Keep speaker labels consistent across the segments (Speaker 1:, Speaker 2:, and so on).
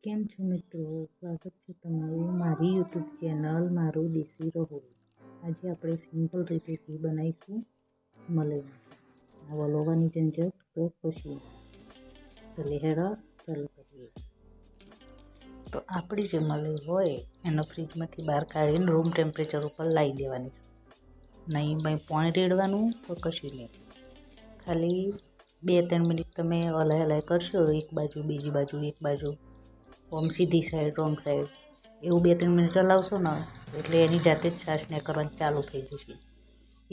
Speaker 1: કેમ છો મિત્રો? સ્વાગત છે તમારું મારી યુટ્યુબ ચેનલ મારું દેશી રહો. આજે આપણે સિમ્પલ રીતે ઘી બનાવીશું મલાઈ. આ વલોવાની ઝંઝટ તો પછી તો લેહેડો ચાલુ કરીએ. તો આપણી જે મલાઈ હોય એને ફ્રીજમાંથી બહાર કાઢીને રૂમ ટેમ્પરેચર ઉપર લાવી દેવાની. નહીં ભાઈ પાણી રેડવાનું તો કશું નહીં. ખાલી 2-3 મિનિટ તમે હલાય કરશો, એક બાજુ બીજી બાજુ એક બાજુ, ઓમ સીધી સાઈડ રોંગ સાઈડ, એવું 2-3 મિનિટ હલાવશો ને એટલે એની જાતે જ છાશ નીકળવાની ચાલુ થઈ જશે.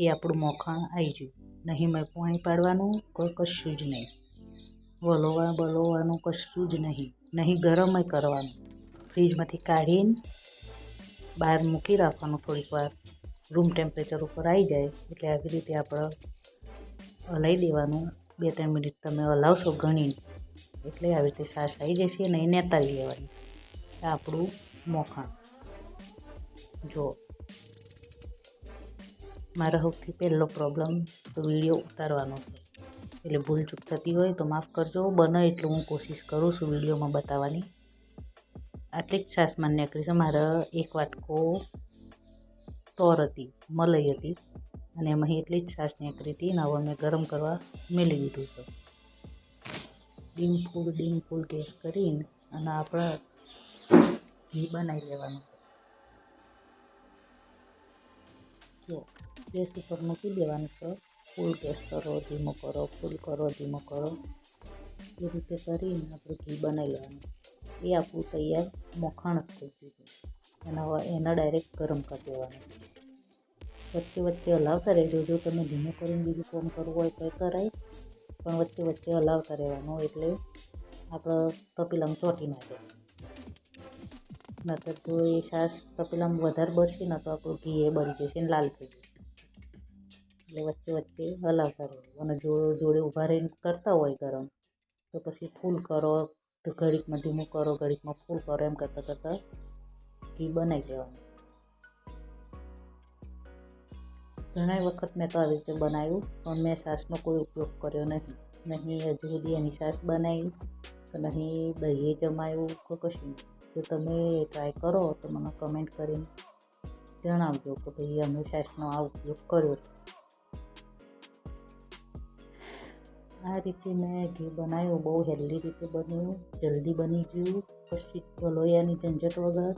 Speaker 1: એ આપણું મોખણ આવી ગયું. નહીં મેં પાણી પાડવાનું કોઈ કશું જ નહીં. વલોવાનું કશું જ નહીં ગરમ કરવાનું. ફ્રીજમાંથી કાઢીને બહાર મૂકી રાખવાનું થોડીક વાર, રૂમ ટેમ્પરેચર ઉપર આવી જાય એટલે આવી રીતે આપણે હલાવી દેવાનું. 2-3 મિનિટ તમે હલાવશો ઘણી એટલે આવી રીતે છાશ આવી જશે અને એ નેતાળી લેવાની. આપણું મોખણ જો મારો સૌથી પહેલો પ્રોબ્લેમ તો વિડીયો ઉતારવાનો છે, એટલે ભૂલચૂક થતી હોય તો માફ કરજો. બને એટલું હું કોશિશ કરું છું વિડીયોમાં બતાવવાની. આટલી જ છાશમાં નીકળી છે. મારે 1 વાટકો તોર હતી, મલાઈ હતી અને એમાં એટલી જ છાશ નીકળી હતી ને હવે મેં ગરમ કરવા મેલી દીધું છે. ડીમ ફૂલ ગેસ કરીને અને આપણે ઘી બનાવી લેવાનું છે. જો ગેસ ઉપર મૂકી દેવાનું છે. ફૂલ ગેસ કરો, ધીમો કરો, ફૂલ કરો, ધીમો કરો, એ રીતે કરીને આપણે ઘી બનાવી લેવાનું. એ આપણું તૈયાર મોખણ જ થઈ ગયું છે. એના ડાયરેક્ટ ગરમ કરી દેવાનું. વચ્ચે હલાવતા રહેજો. જો તમે ધીમો કરીને બીજું કામ કરવું હોય તો કરાય, પણ વચ્ચે હલાવતા રહેવાનું એટલે આપણે તપેલામાં ચોંટી ના જાય. નહીંતર તો એ છાશ તપેલામાં વધારે બળશે ને તો આપણું ઘી એ બળી જશે ને લાલ થઈ જશે. એટલે વચ્ચે હલાવતા રહેવું. અને જોડે ઊભા રહીને કરતા હોય ગરમ તો પછી ફૂલ કરો, તો ઘડીકમાં ધીમું કરો, ઘડીકમાં ફૂલ કરો, એમ કરતાં ઘી બનાવી લેવાનું. ઘણા વખત મેં તો આવી રીતે બનાવ્યું, પણ મેં છાશનો કોઈ ઉપયોગ કર્યો નહીં હજુ સુધી એની છાશ બનાવી તો નહીં દહીં જમાયું કે કશું. જો તમે ટ્રાય કરો તો મને કમેન્ટ કરીને જણાવજો કે ભાઈ અમે છાશનો આ ઉપયોગ કર્યો. આ રીતે મેં ઘી બનાવ્યું, બહુ હેલ્ધી રીતે બન્યું, જલ્દી બની ગયું. પછી વલોયાની ઝંઝટ વગર,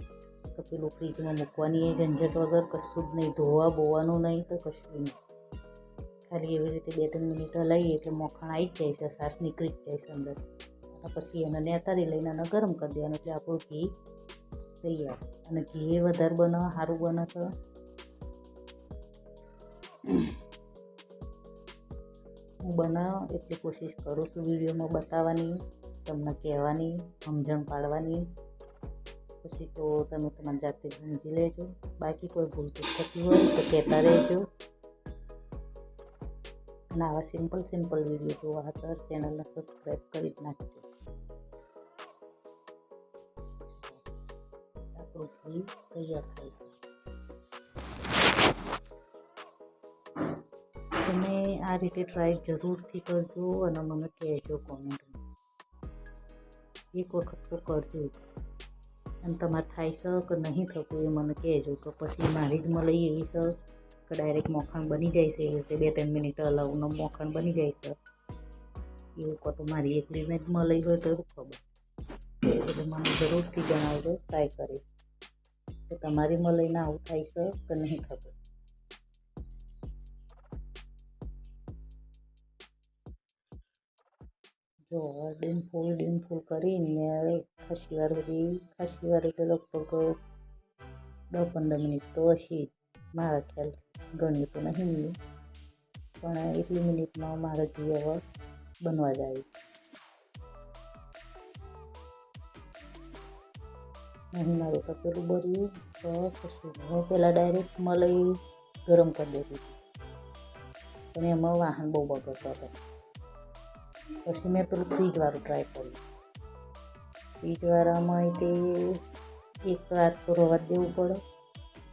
Speaker 1: તો પેલું ફ્રીજમાં મૂકવાની એ ઝંઝટ વગર, કશું જ નહીં, ધોવા બોવાનું નહીં તો કશું નહીં. ખાલી એવી રીતે 2-3 મિનિટ હલાવીએ એટલે મોખણ આવી જ જાય છે, છાશ નીકળી જ જાય છે અંદરથી. અને પછી એને નેતાળી લઈને એને ગરમ કરી દેવાનું એટલે આપણું ઘી તૈયાર. અને ઘી એ વધારે બને, સારું બને છે. હું બનાવ એટલી કોશિશ કરું છું વિડીયોમાં બતાવવાની, તમને કહેવાની, સમજણ પાડવાની. પછી તો તમે તમારી જાતે સમજી લેજો. બાકી કોઈ ભૂલચૂક થતી હોય તો કહેતા રહેજો. અને આવા સિમ્પલ વિડીયો જોવા હતા ચેનલને સબસ્ક્રાઈબ કરી જ નાખજો. આપણું ઘી તૈયાર થાય છે. તમે આ રીતે ટ્રાય જરૂરથી કરજો અને મને કહેજો કોમેન્ટમાં. એક વખત તો કરજો અને તમારે થાય છે કે નહીં થતું એ મને કહેજો. તો પછી મારી જ મલાઈ એવી છે કે ડાયરેક્ટ મોખણ બની જાય છે. એ રીતે 2-3 મિનિટ હલાવનો મોખણ બની જાય છે. એવું કહો તો મારી એકલીને જ મલાઈ હોય તો એવું ખબર. એટલે મને જરૂરથી જણાવજો ટ્રાય કરી કે તમારી મલાઈને આવું થાય છે કે નહીં થતું. જો ડીમ ફૂલ કરીને ખાસી વાર એટલે લગભગ 10-15 મિનિટ તો હશે મારા ખ્યાલથી. ગણ્યું તો નહીં, પણ એટલી મિનિટમાં મારે ઘી હવે બનવા જ આવી. નહીં મારું તપેલું બળ્યું તો કશું. હું પહેલાં ડાયરેક્ટ મલાઈ ગરમ કરી દેતી હતી, પણ એમાં વાહન બહુ બગડતો હતો. પછી મેં પેલું ફ્રીજવાળું ટ્રાય કર્યું. ફ્રીજવાળામાં તે એક રાત તો રવા દેવું પડે,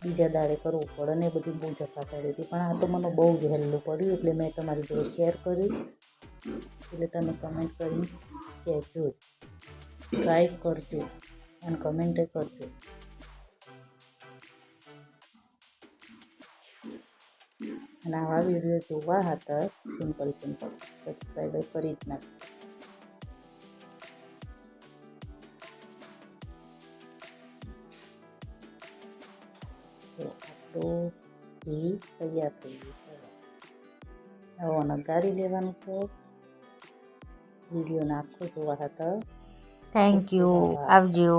Speaker 1: બીજા દાડે કરવું પડે ને એ બધી બહુ જફા કરી હતી. પણ આ તો મને બહુ જ હેલ્લું પડ્યું એટલે મેં તમારી જોડે શેર કર્યું. એટલે તમે કમેન્ટ કરીને કહેજો, ટ્રાય કરજો. અને કમેન્ટ કરજો. અને આવા વિડીયો જોવા હતા સિમ્પલ સબસ્ક્રાઈબ કરી જ નાખો. તો આપણું ઘી તૈયાર થઈ ગયું છે. હવે નગારી લેવાનું છે. વિડીયોને આખો જોવા હતા.
Speaker 2: Thank you. આવજો.